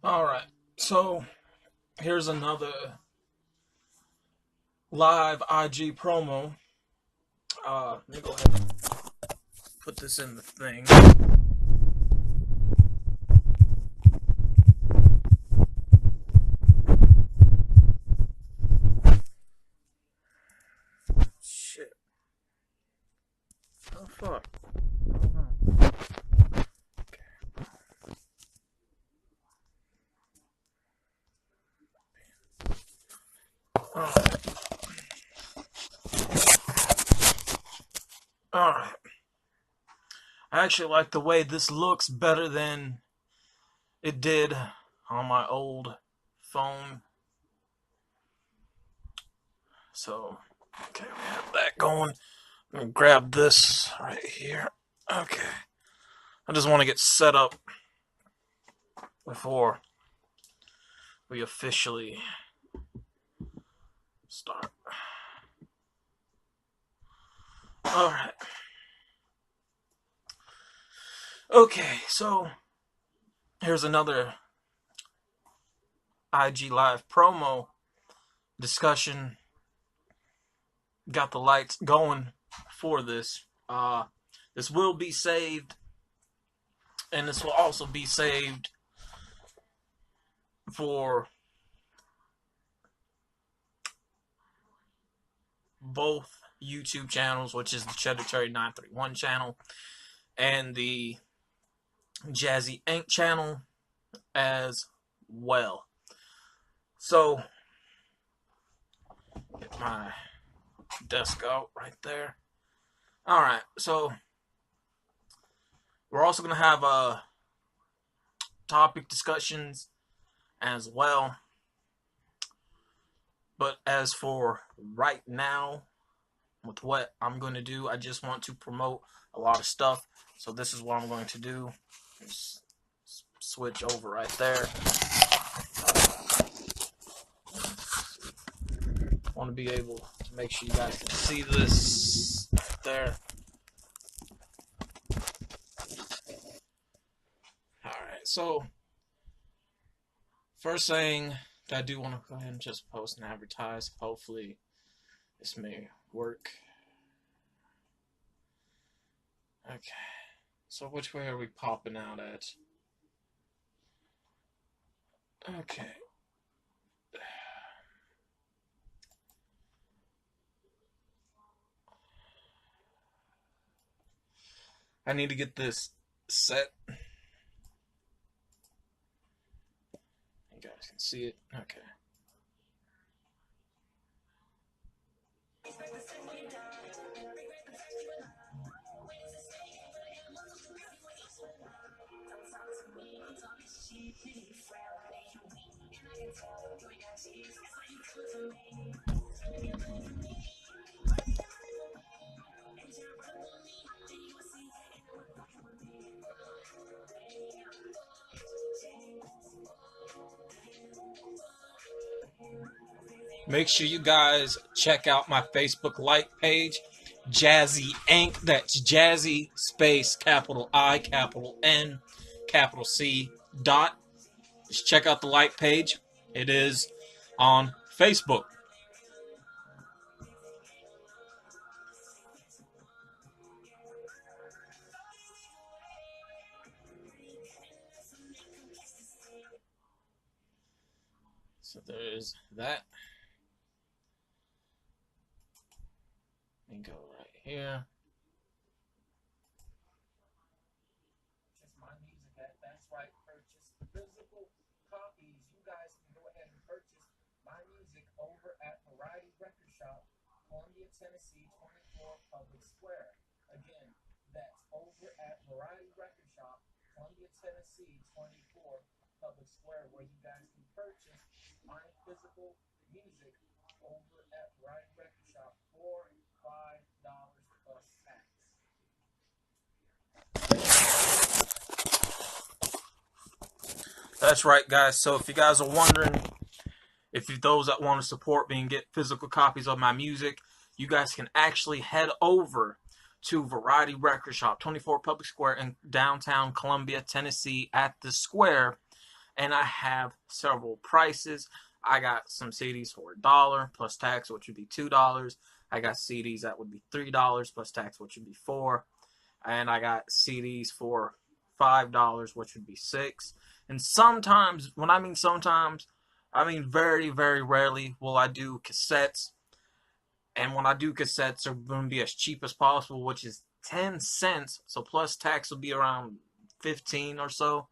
Alright, so here's another live IG promo. Let me go ahead and put this in the thing. Shit. Oh, fuck. Alright. Alright. I actually like the way this looks better than it did on my old phone. So, okay, we have that going. I'm gonna grab this right here. Okay. I just want to get set up before we officially start. Alright. Okay, so here's another IG Live promo discussion. Got the lights going for this. This will be saved, and this will also be saved for both YouTube channels, which is the Cheddar Cherry 931 channel and the Jazzy Ink channel as well. So, get my desk out right there. Alright, so we're also going to have topic discussions as well. But as for right now, with what I'm going to do, I just want to promote a lot of stuff. So this is what I'm going to do. Just switch over right there. I want to be able to make sure you guys can see this right there. Alright, so first thing that I do want to go ahead and just post and advertise. Hopefully this may work. Okay, so which way are we popping out at? Okay. I need to get this set. You guys can see it. Okay. Make sure you guys check out my Facebook like page, Jazzy Ink. That's Jazzy space capital I capital N capital C dot. Just check out the like page. It is on Facebook. So there is that. Let me go right here. My music at That's Right Purchase physical copies. You guys can go ahead and purchase my music over at Variety Record Shop, Columbia, Tennessee, 24 Public Square. Again, that's over at Variety Record Shop, Columbia, Tennessee, 24 Public Square, where you guys can purchase my physical music over at Variety Record Shop for $5 plus tax. That's right, guys. So if you guys are wondering, if those that want to support me and get physical copies of my music, you guys can actually head over to Variety Record Shop, 24 Public Square in downtown Columbia, Tennessee, at the Square, and I have several prices. I got some CDs for $1 plus tax, which would be $2. I got CDs that would be $3 plus tax, which would be $4. And I got CDs for $5, which would be $6. And sometimes, when I mean sometimes, I mean very, very rarely will I do cassettes. And when I do cassettes, they're going to be as cheap as possible, which is 10 cents. So plus tax will be around 15 or so.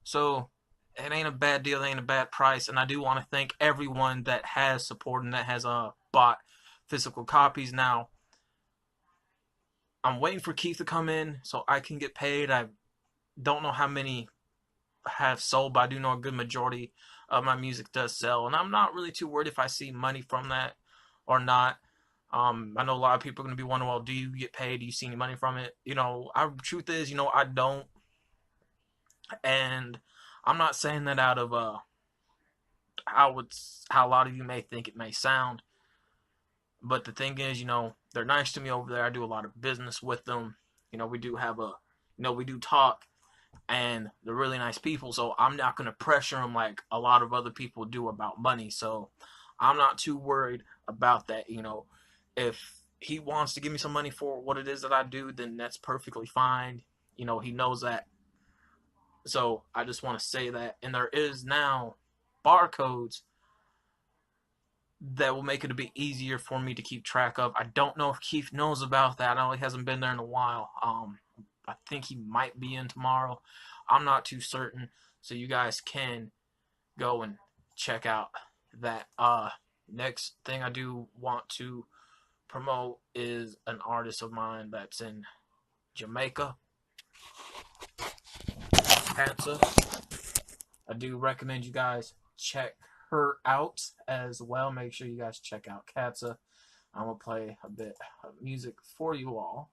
So it ain't a bad deal, it ain't a bad price. And I do want to thank everyone that has supported and that has bought physical copies. Now, I'm waiting for Keith to come in so I can get paid. I don't know how many have sold, but I do know a good majority of my music does sell. And I'm not really too worried if I see money from that or not. I know a lot of people are going to be wondering, well, do you get paid? Do you see any money from it? Truth is, I don't. And I'm not saying that out of how a lot of you may think it may sound. But the thing is, they're nice to me over there. I do a lot of business with them. We do have we do talk, and they're really nice people. So I'm not going to pressure them like a lot of other people do about money. So I'm not too worried about that. If he wants to give me some money for what it is that I do, then that's perfectly fine. He knows that. So I just want to say that. And there is now barcodes that will make it a bit easier for me to keep track of. I don't know if Keith knows about that. I know he hasn't been there in a while. I think he might be in tomorrow. I'm not too certain. So you guys can go and check out that. Next thing I do want to promote is an artist of mine that's in Jamaica, Katza. I do recommend you guys check her out as well. Make sure you guys check out Katza. I'm going to play a bit of music for you all.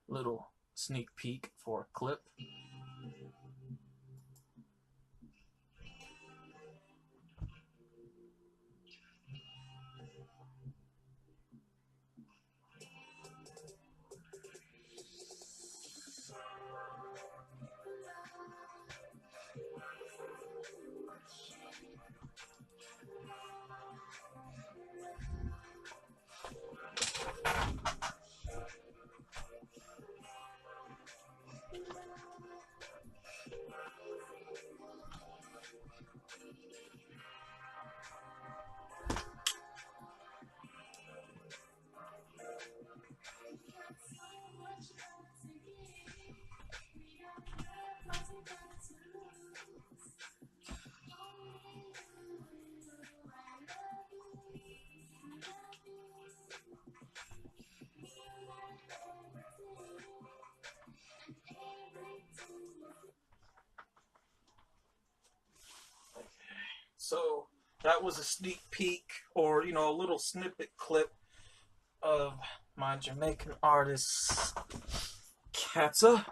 Little sneak peek for a clip. So that was a sneak peek, or a little snippet clip of my Jamaican artist Katza.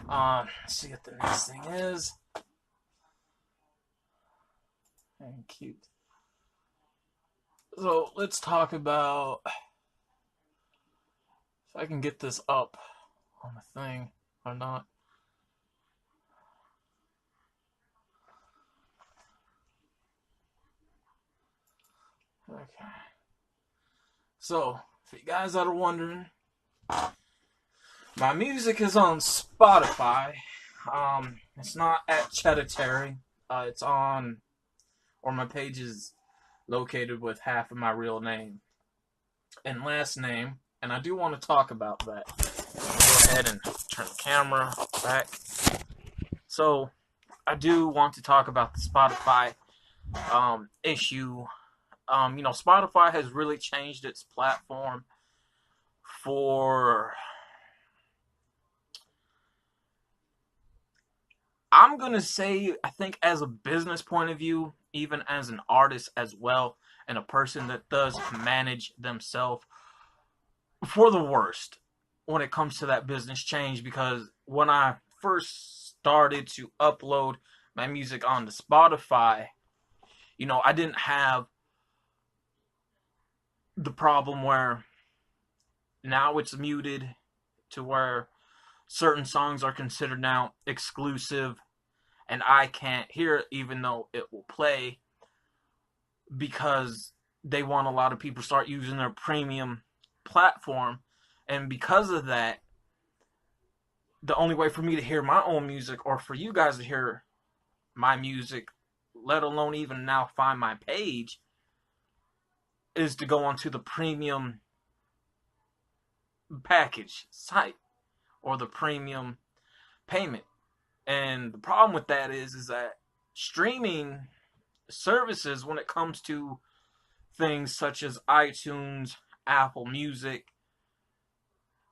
Let's see what the next thing is. And cute. So let's talk about if I can get this up on the thing or not. Okay. So, if you guys are wondering, my music is on Spotify. It's not at Cheddar. It's on, or my page is located with half of my real name and last name, and I do want to talk about that. I'll go ahead and turn the camera back. So, I do want to talk about the Spotify issue. Spotify has really changed its platform for, I'm going to say, I think as a business point of view, even as an artist as well, and a person that does manage themselves, for the worst when it comes to that business change. Because when I first started to upload my music onto Spotify, I didn't have the problem where now it's muted to where certain songs are considered now exclusive and I can't hear it even though it will play, because they want a lot of people to start using their premium platform. And because of that, the only way for me to hear my own music, or for you guys to hear my music, let alone even now find my page, is to go onto the premium package site or the premium payment. And the problem with that is that streaming services, when it comes to things such as iTunes, Apple Music,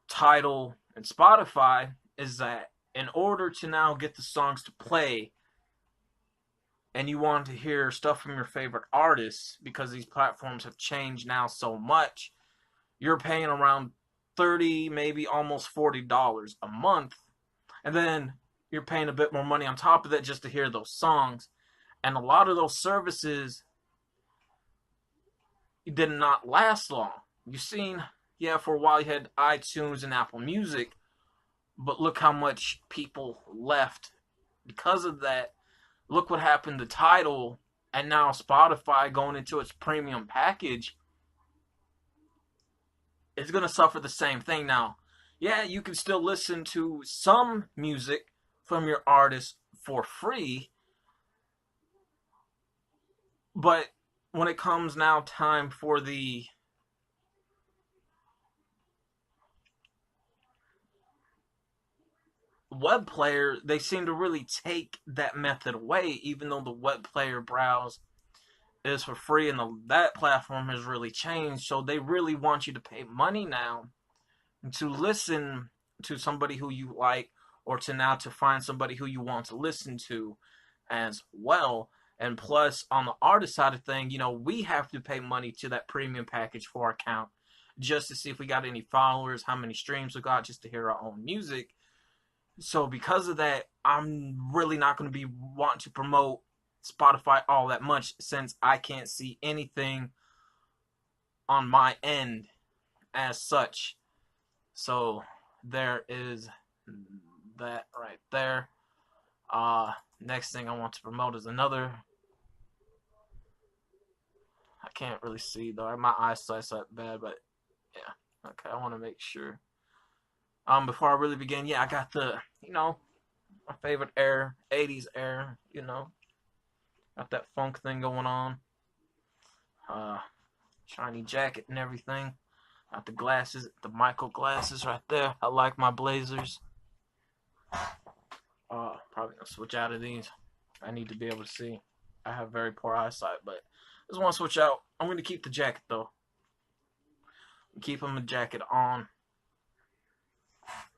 Tidal, and Spotify, is that in order to now get the songs to play, and you want to hear stuff from your favorite artists, because these platforms have changed now so much, you're paying around $30, maybe almost $40 a month, and then you're paying a bit more money on top of that just to hear those songs. And a lot of those services did not last long. You've seen, yeah, for a while you had iTunes and Apple Music, but look how much people left because of that. Look what happened to Tidal, and now Spotify going into its premium package is going to suffer the same thing now. Yeah, you can still listen to some music from your artist for free, but when it comes now time for the web player, they seem to really take that method away, even though the web player browse is for free, and that platform has really changed. So they really want you to pay money now to listen to somebody who you like, or to find somebody who you want to listen to as well. And plus, on the artist side of thing, we have to pay money to that premium package for our account, just to see if we got any followers, how many streams we got, just to hear our own music. So because of that, I'm really not going to be wanting to promote Spotify all that much, since I can't see anything on my end as such. So there is that right there. Next thing I want to promote is another. I can't really see though. My eyesight's that bad, but yeah. Okay, I want to make sure. Before I really begin, yeah, I got the, my favorite air, 80s air, got that funk thing going on. Shiny jacket and everything. Got the glasses, the Michael glasses right there. I like my blazers. Probably gonna switch out of these. I need to be able to see. I have very poor eyesight, but I just want to switch out. I'm gonna keep the jacket though. Keep the jacket on.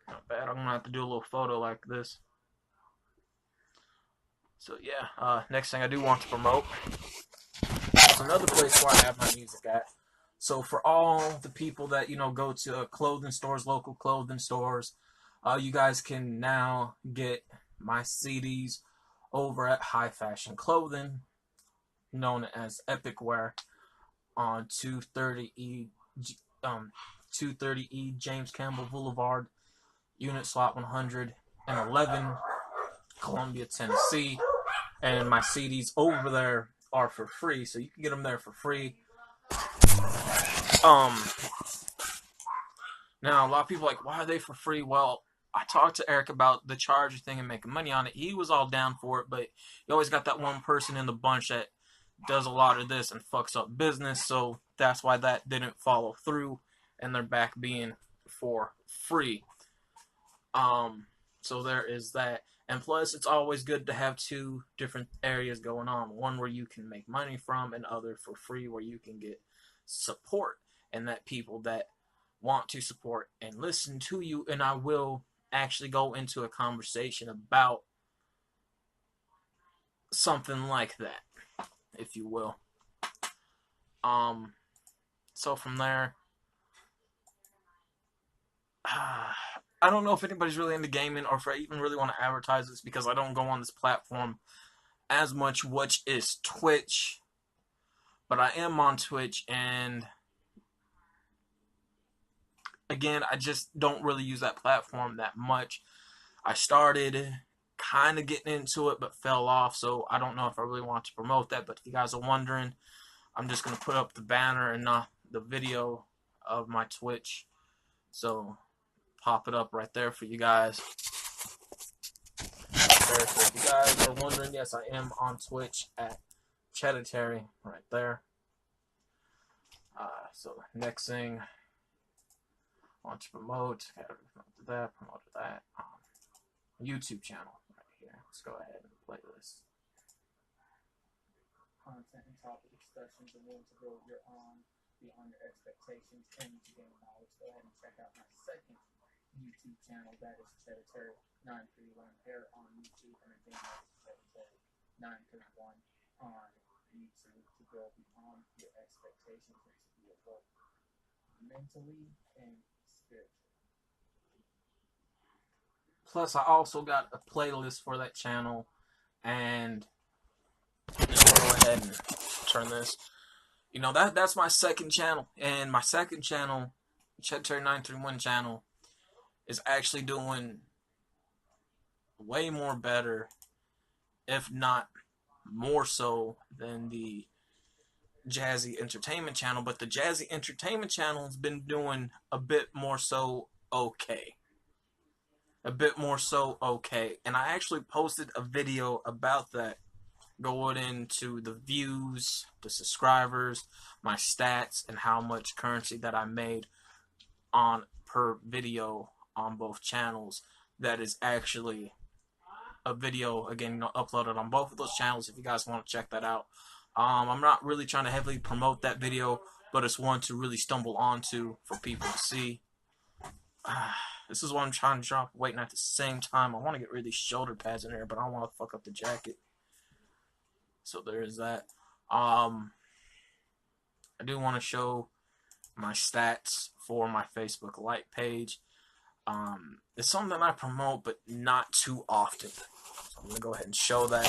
Not bad. I'm gonna have to do a little photo like this. So yeah, next thing I do want to promote is another place where I have my music at. So for all the people that go to clothing stores, local clothing stores, you guys can now get my CDs over at High Fashion Clothing, known as Epic Wear, on 230E James Campbell Boulevard, Unit Slot 111, Columbia, Tennessee. And my CDs over there are for free, so you can get them there for free. Now a lot of people are like, why are they for free? Well, I talked to Eric about the charger thing and making money on it. He was all down for it, but you always got that one person in the bunch that does a lot of this and fucks up business, so that's why that didn't follow through, and they're back being for free. So there is that. And plus, it's always good to have two different areas going on. One where you can make money from, and other for free where you can get support, and that people that want to support and listen to you. And I will actually go into a conversation about something like that, if you will. So from there, I don't know if anybody's really into gaming, or if I even really want to advertise this, because I don't go on this platform as much, which is Twitch. But I am on Twitch, and again, I just don't really use that platform that much. I started kind of getting into it but fell off, so I don't know if I really want to promote that. But if you guys are wondering, I'm just going to put up the banner and the video of my Twitch, so pop it up right there for you guys. So if you guys are wondering, yes, I am on Twitch at Cheddar right there. So next thing I want to promote, promote that. YouTube channel right here. Let's go ahead and play this. Content and topic discussions and willing to go you're on beyond your expectations and to gain knowledge. Go ahead and check out my second YouTube channel, that is Cheddar Terry 931 here on YouTube, and again that's Cheddar Terry 931 on YouTube to go beyond your expectations and to be above mentally and spiritually. Plus, I also got a playlist for that channel, and just go ahead and turn this. You know, that's my second channel, and my second channel, Cheddar Terry 931 channel, is actually doing way more better, if not more so, than the Jazzy Entertainment channel. But the Jazzy Entertainment channel has been doing a bit more so okay. A bit more so okay. And I actually posted a video about that, going into the views, the subscribers, my stats, and how much currency that I made on per video on both channels. That is actually a video, again, uploaded on both of those channels if you guys want to check that out. I'm not really trying to heavily promote that video, but it's one to really stumble onto for people to see. This is what I'm trying to drop, waiting at the same time. I want to get rid of these shoulder pads in here, but I don't want to fuck up the jacket. So there is that. I do want to show my stats for my Facebook like page. It's something I promote, but not too often. So I'm going to go ahead and show that.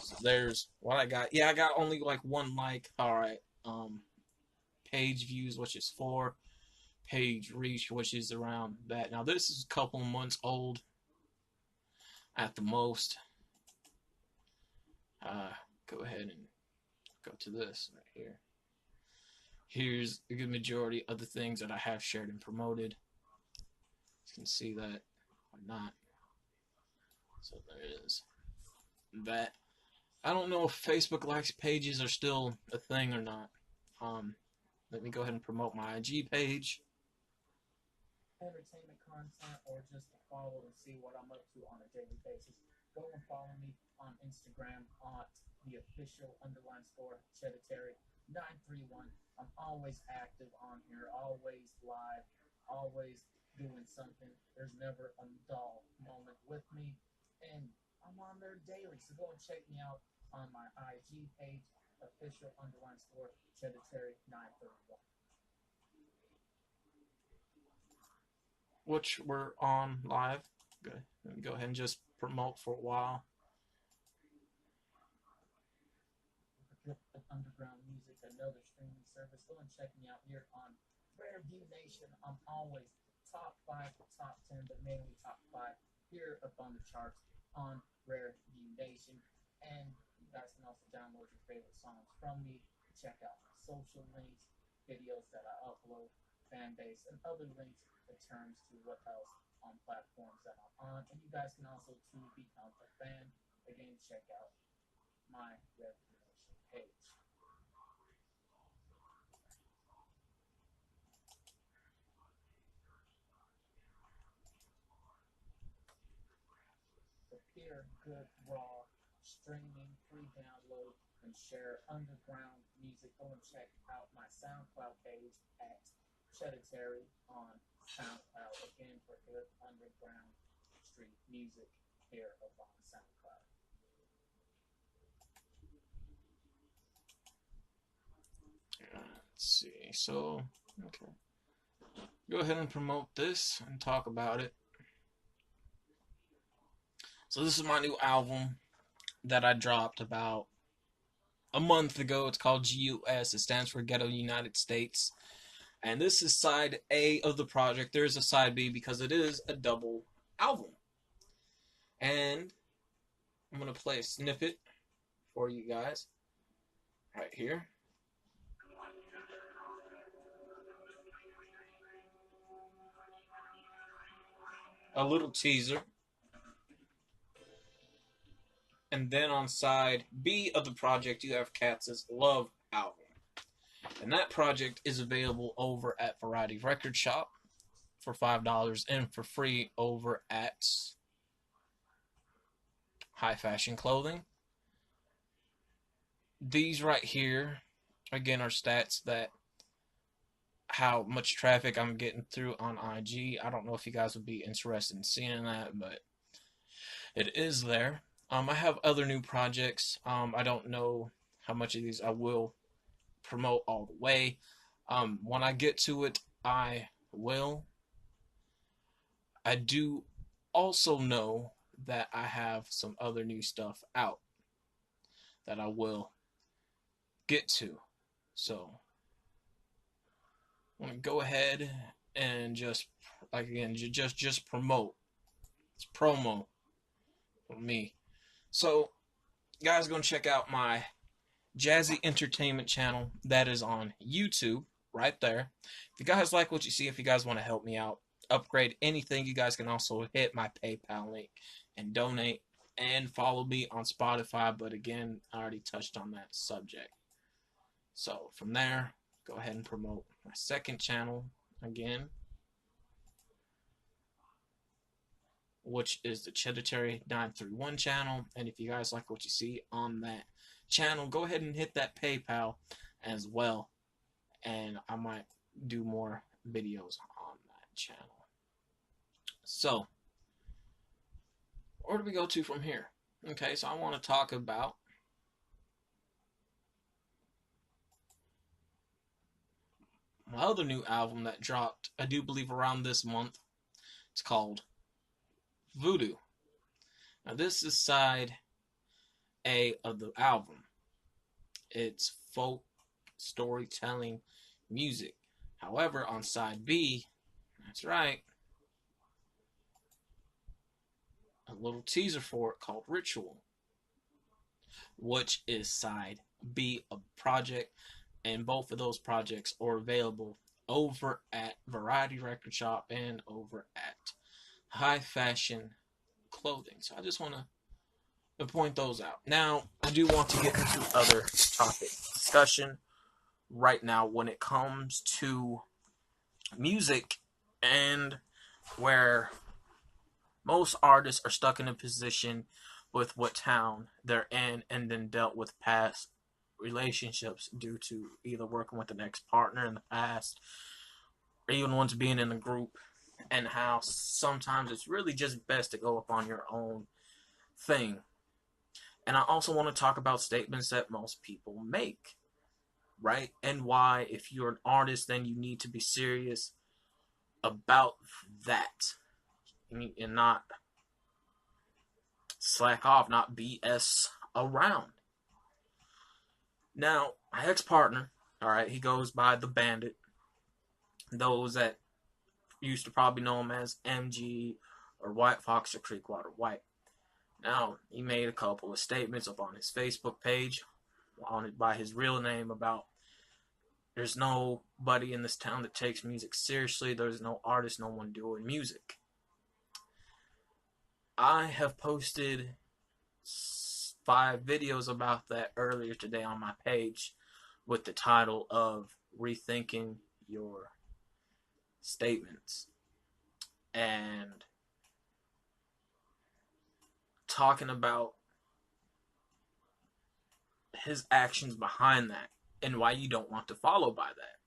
So there's what I got. Yeah, I got only like one like. Alright. Page views, which is 4. Page reach, which is around that. Now this is a couple months old at the most. Go ahead and go to this right here. Here's a good majority of the things that I have shared and promoted. You can see that or not. So there is that. I don't know if Facebook likes pages are still a thing or not. Let me go ahead and promote my IG page. Entertainment content, or just to follow and see what I'm up to on a daily basis, go and follow me on Instagram at the official _ Cheddar Terry 931. I'm always active on here, always live, always doing something. There's never a dull moment with me, and I'm on there daily. So go and check me out on my IG page, official _ Cheddar Terry 931. Which we're on live. Okay. Let me go ahead and just promote for a while. Underground music, another streaming service. Go and check me out here on Rare View Nation. I'm always top 5, top 10, but mainly top 5 here up on the charts on Rare View Nation. And you guys can also download your favorite songs from me. Check out my social links, videos that I upload, fan base, and other links in terms to what else on platforms that I'm on. And you guys can also too become a fan. Again, check out my Rare View Nation page. Hear good, raw, streaming, free download, and share underground music. Go and check out my SoundCloud page at Cheddar Terry on SoundCloud. Again, for good underground street music here up on SoundCloud. Let's see. So, okay. Go ahead and promote this and talk about it. So this is my new album that I dropped about a month ago. It's called GUS. It stands for Ghetto United States. And this is side A of the project. There is a side B because it is a double album. And I'm going to play a snippet for you guys right here. A little teaser. And then on side B of the project, you have Katz's Love album. And that project is available over at Variety Record Shop for $5 and for free over at High Fashion Clothing. These right here, again, are stats that how much traffic I'm getting through on IG. I don't know if you guys would be interested in seeing that, but it is there. I have other new projects. I don't know how much of these I will promote all the way. When I get to it, I will. I do also know that I have some other new stuff out that I will get to. So I'm gonna go ahead and just, like, again, just promote. It's promo for me. So guys, gonna check out my Jazzy Entertainment channel that is on YouTube right there. If you guys like what you see, if you guys want to help me out, upgrade anything, you guys can also hit my PayPal link and donate, and follow me on Spotify. But again, I already touched on that subject. So from there, go ahead and promote my second channel again, which is the Cheddar 931 channel. And if you guys like what you see on that channel, go ahead and hit that PayPal as well, and I might do more videos on that channel. So where do we go to from here? Okay, so I want to talk about my other new album that dropped, I do believe, around this month. It's called Voodoo. Now this is side A of the album. It's folk storytelling music. However, on side B, that's right, a little teaser for it called Ritual, which is side B of the project. And both of those projects are available over at Variety Record Shop and over at High Fashion Clothing. So I just want to point those out. Now, I do want to get into other topic discussion right now when it comes to music, and where most artists are stuck in a position with what town they're in, and then dealt with past relationships due to either working with an ex-partner in the past or even once being in a group, and how sometimes it's really just best to go up on your own thing. And I also want to talk about statements that most people make, right? And why, if you're an artist, then you need to be serious about that and not slack off, not BS around. Now, my ex-partner, all right, he goes by the Bandit. Those that used to probably know him as MG or White Fox or Creekwater White. Now, he made a couple of statements up on his Facebook page, on it by his real name, about there's nobody in this town that takes music seriously. There's no artist, no one doing music. I have posted 5 videos about that earlier today on my page with the title of Rethinking Your Statements, and talking about his actions behind that and why you don't want to follow by that.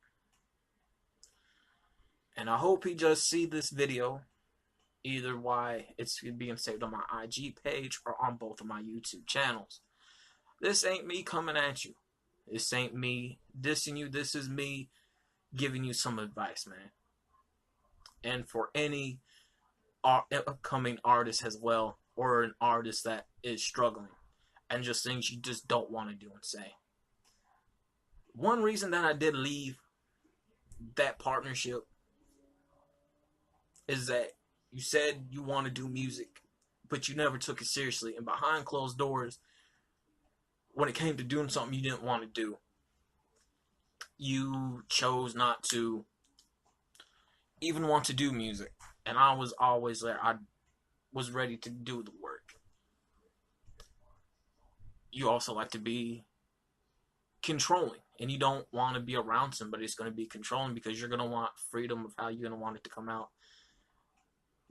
And I hope he just see this video, either why it's being saved on my IG page or on both of my YouTube channels. This ain't me coming at you. This ain't me dissing you. This is me giving you some advice, man. And for any upcoming artist as well, or an artist that is struggling and just things you just don't want to do and say. One reason that I did leave that partnership is that you said you want to do music, but you never took it seriously. And behind closed doors, when it came to doing something you didn't want to do, you chose not to even want to do music. And I was always there. I was ready to do the work. You also like to be controlling, and you don't want to be around somebody that's going to be controlling, because you're going to want freedom of how you're going to want it to come out,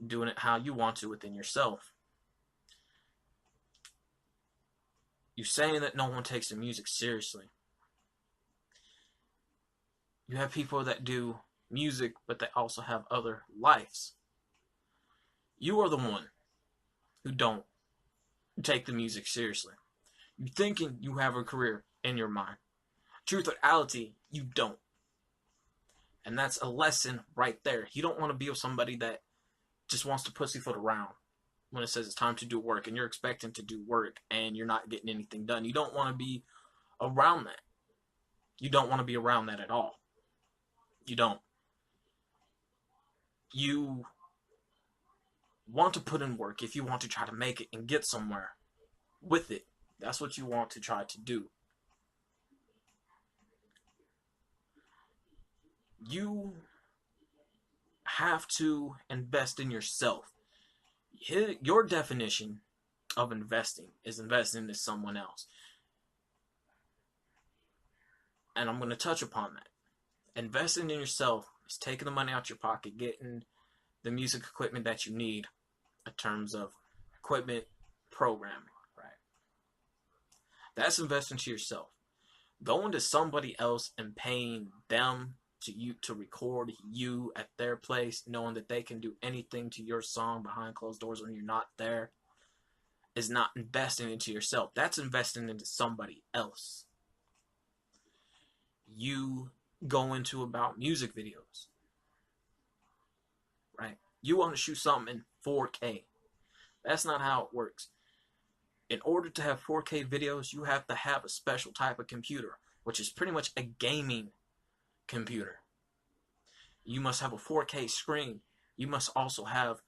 doing it how you want to within yourself. You're saying that no one takes the music seriously. You have people that do music, but they also have other lives. You are the one who don't take the music seriously. You're thinking you have a career in your mind. Truth or reality, you don't. And that's a lesson right there. You don't want to be with somebody that just wants to pussyfoot around when it says it's time to do work, and you're expecting to do work and you're not getting anything done. You don't want to be around that. You don't want to be around that at all. You don't. You want to put in work if you want to try to make it and get somewhere with it. That's what you want to try to do. You have to invest in yourself. Your definition of investing is investing into someone else. And I'm going to touch upon that. Investing in yourself is taking the money out your pocket, getting the music equipment that you need in terms of equipment, programming, right? That's investing to yourself. Going to somebody else and paying them to record you at their place, knowing that they can do anything to your song behind closed doors when you're not there, is not investing into yourself. That's investing into somebody else. You go into about music videos, right? You want to shoot something in 4K. That's not how it works. In order to have 4K videos, you have to have a special type of computer, which is pretty much a gaming computer. You must have a 4K screen. You must also have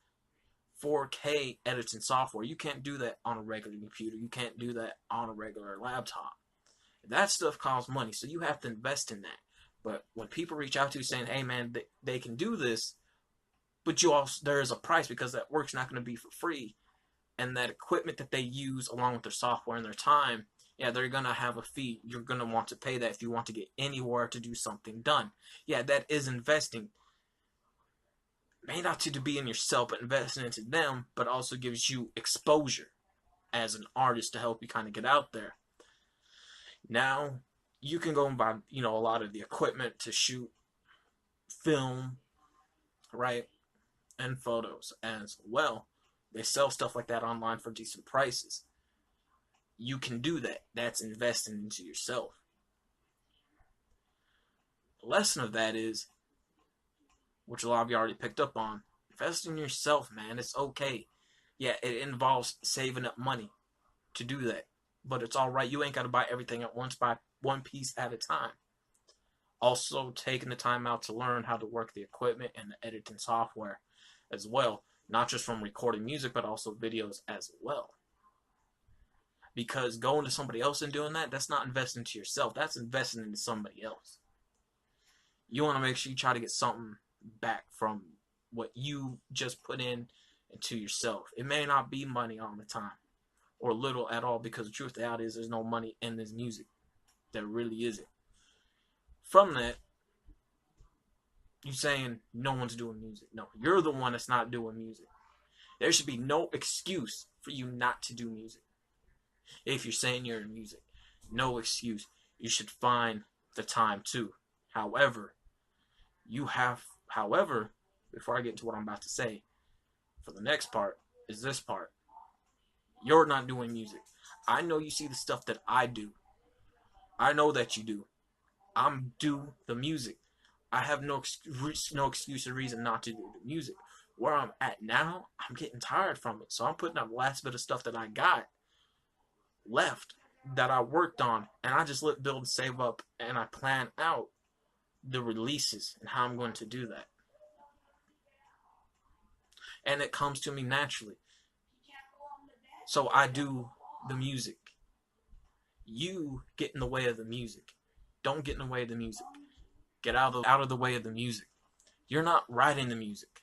4K editing software. You can't do that on a regular computer. You can't do that on a regular laptop. That stuff costs money, so you have to invest in that. But when people reach out to you saying, hey man, they can do this, but there is a price, because that work's not going to be for free. And that equipment that they use along with their software and their time, yeah, they're going to have a fee. You're going to want to pay that if you want to get anywhere to do something done. Yeah, that is investing. May not to be in yourself, but investing into them, but also gives you exposure as an artist to help you kind of get out there. Now, you can go and buy, a lot of the equipment to shoot film, right, and photos as well. They sell stuff like that online for decent prices. You can do that. That's investing into yourself. The lesson of that is, which a lot of you already picked up on, invest in yourself, man. It's okay. Yeah, it involves saving up money to do that. But it's alright. You ain't got to buy everything at once. Buy one piece at a time. Also, taking the time out to learn how to work the equipment and the editing software as well. Not just from recording music, but also videos as well. Because going to somebody else and doing that, that's not investing into yourself. That's investing into somebody else. You want to make sure you try to get something back from what you just put into yourself. It may not be money all the time, or little at all, because the truth of the matter is there's no money in this music. There really isn't. From that, you're saying no one's doing music. No, you're the one that's not doing music. There should be no excuse for you not to do music. If you're saying you're in music, no excuse. You should find the time to. However, before I get into what I'm about to say, for the next part, is this part. You're not doing music. I know you see the stuff that I do. I know that you do. I'm do the music. I have no excuse or reason not to do the music. Where I'm at now, I'm getting tired from it. So I'm putting out the last bit of stuff that I got left, that I worked on, and I just let build and save up, and I plan out the releases and how I'm going to do that. And it comes to me naturally. So I do the music. You get in the way of the music. Don't get in the way of the music. Get out of the way of the music. You're not writing the music.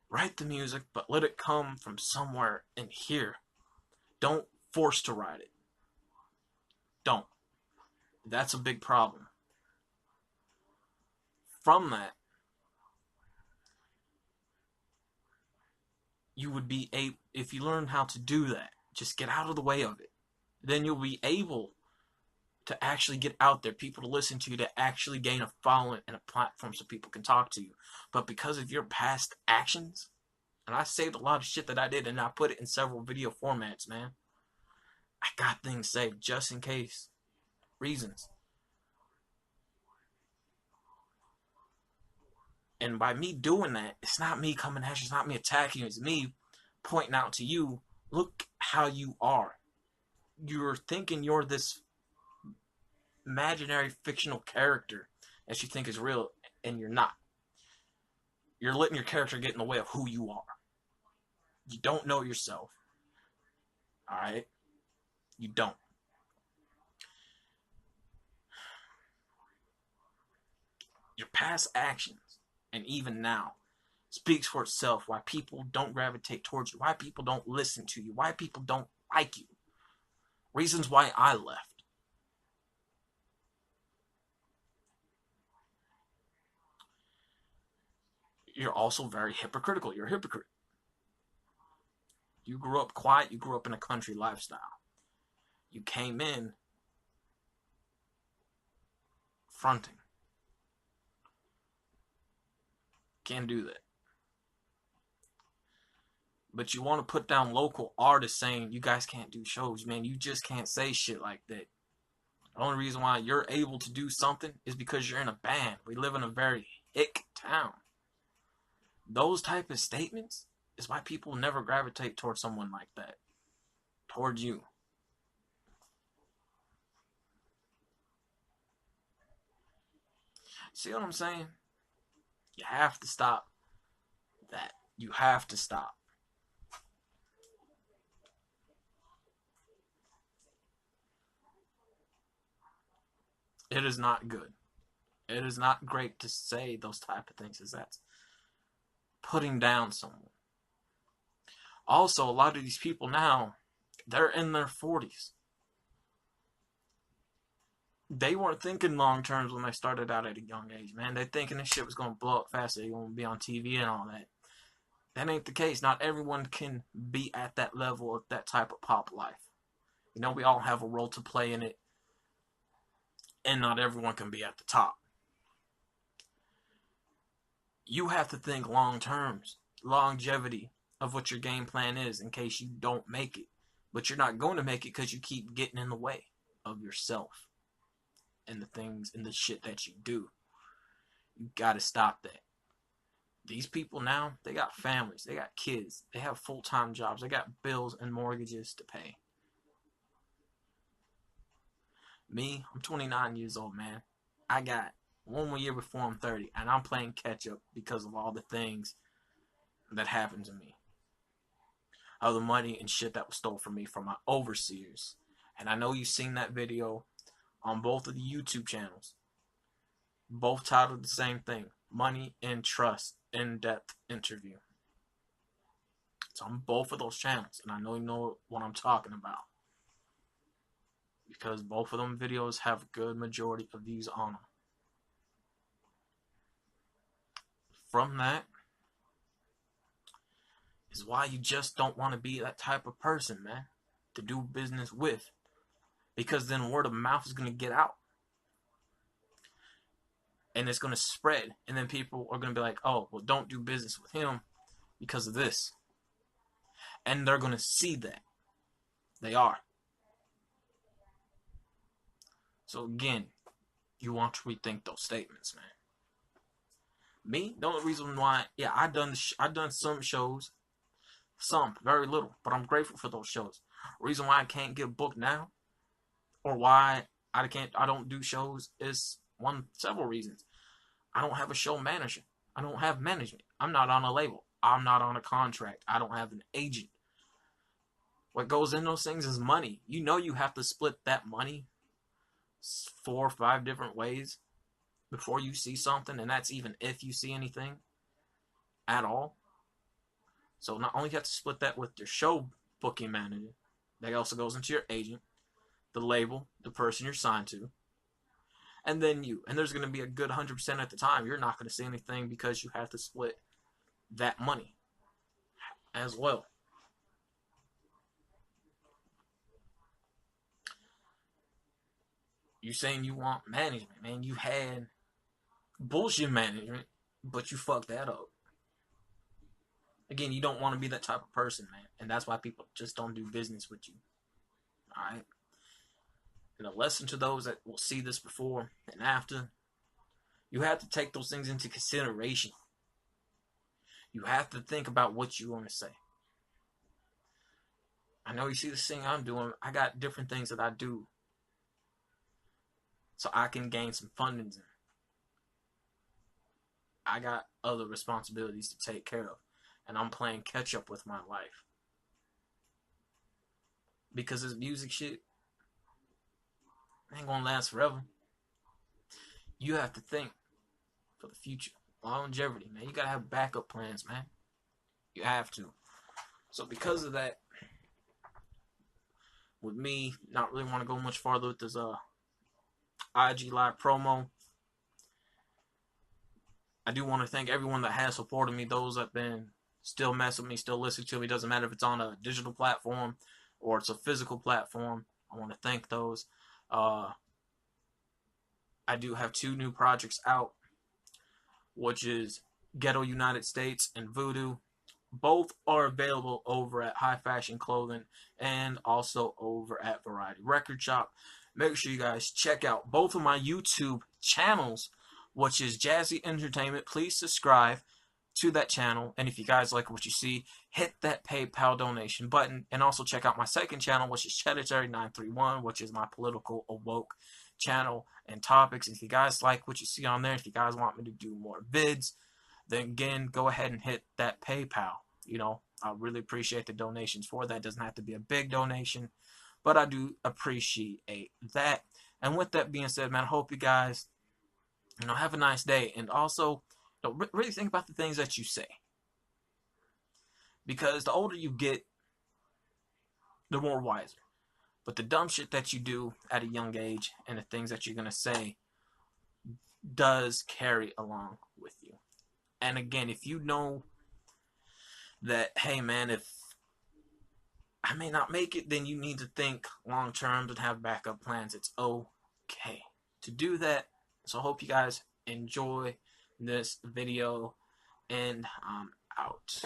Write the music, but let it come from somewhere in here. Don't force to write it. Don't. That's a big problem. From that, you would be able, if you learn how to do that, just get out of the way of it. Then you'll be able to actually get out there, people to listen to you, to actually gain a following and a platform so people can talk to you. But because of your past actions, and I saved a lot of shit that I did, and I put it in several video formats, man. I got things saved just in case. Reasons. And by me doing that, it's not me coming at you, it's not me attacking you, it's me pointing out to you, look how you are. You're thinking you're this imaginary fictional character that you think is real, and you're not. You're letting your character get in the way of who you are. You don't know yourself. Alright? You don't. Your past actions, and even now, speaks for itself why people don't gravitate towards you, why people don't listen to you, why people don't like you. Reasons why I left. You're also very hypocritical. You're a hypocrite. You grew up quiet. You grew up in a country lifestyle. You came in fronting. Can't do that. But you want to put down local artists saying you guys can't do shows, man. You just can't say shit like that. The only reason why you're able to do something is because you're in a band. We live in a very hick town. Those type of statements is why people never gravitate towards someone like that. Towards you. See what I'm saying? You have to stop that. You have to stop. It is not good. It is not great to say those type of things, as that's putting down someone. Also, a lot of these people now, they're in their 40s. They weren't thinking long terms when they started out at a young age, man. They're thinking this shit was going to blow up fast. They're going to be on TV and all that. That ain't the case. Not everyone can be at that level of that type of pop life. You know, we all have a role to play in it. And not everyone can be at the top. You have to think long terms, longevity of what your game plan is in case you don't make it. But you're not going to make it because you keep getting in the way of yourself and the things and the shit that you do. You got to stop that. These people now, they got families, they got kids, they have full-time jobs, they got bills and mortgages to pay. Me, I'm 29 years old, man. I got one more year before I'm 30, and I'm playing catch up because of all the things that happened to me. All the money and shit that was stole from me from my overseers. And I know you've seen that video on both of the YouTube channels. Both titled the same thing. Money and Trust in-depth interview. It's on both of those channels, and I know you know what I'm talking about. Because both of them videos have a good majority of views on them. From that is why you just don't want to be that type of person, man, to do business with. Because then word of mouth is going to get out. And it's going to spread. And then people are going to be like, oh, well, don't do business with him because of this. And they're going to see that. They are. So again, you want to rethink those statements, man. Me, the only reason why, yeah, I done some shows, some, very little, but I'm grateful for those shows. Reason why I can't get booked now, or why I don't do shows is several reasons. I don't have a show manager. I don't have management. I'm not on a label. I'm not on a contract. I don't have an agent. What goes in those things is money. You know you have to split that money 4 or 5 different ways before you see something, and that's even if you see anything at all. So not only you have to split that with your show booking manager, that also goes into your agent, the label, the person you're signed to, and then you. And there's going to be a good 100% at the time. You're not going to see anything because you have to split that money as well. You saying you want management, man. You had bullshit management, but you fucked that up. Again, you don't want to be that type of person, man. And that's why people just don't do business with you. Alright? And a lesson to those that will see this before and after, you have to take those things into consideration. You have to think about what you want to say. I know you see this thing I'm doing. I got different things that I do so I can gain some fundings. I got other responsibilities to take care of. And I'm playing catch up with my life. Because this music shit ain't gonna last forever. You have to think for the future. Longevity, man. You gotta have backup plans, man. You have to. So because of that, with me not really want to go much farther with this IG Live promo, I do want to thank everyone that has supported me, those that have been still mess with me, still listen to me. Doesn't matter if it's on a digital platform or it's a physical platform. I want to thank those. I do have 2 new projects out, which is Ghetto United States and Voodoo. Both are available over at High Fashion Clothing and also over at Variety Record Shop. Make sure you guys check out both of my YouTube channels, which is Jazzy Entertainment. Please subscribe to that channel, and if you guys like what you see, hit that PayPal donation button, and also check out my second channel, which is Cheddar931, which is my political awoke channel and topics. If you guys like what you see on there, if you guys want me to do more vids, then again, go ahead and hit that PayPal. You know, I really appreciate the donations for that. It doesn't have to be a big donation, but I do appreciate that. And with that being said, man, I hope you guys, have a nice day. And also, really think about the things that you say. Because the older you get, the more wiser. But the dumb shit that you do at a young age and the things that you're going to say does carry along with you. And again, if you know that, hey man, if I may not make it, then you need to think long term and have backup plans. It's okay to do that. So I hope you guys enjoy this video, and I'm out.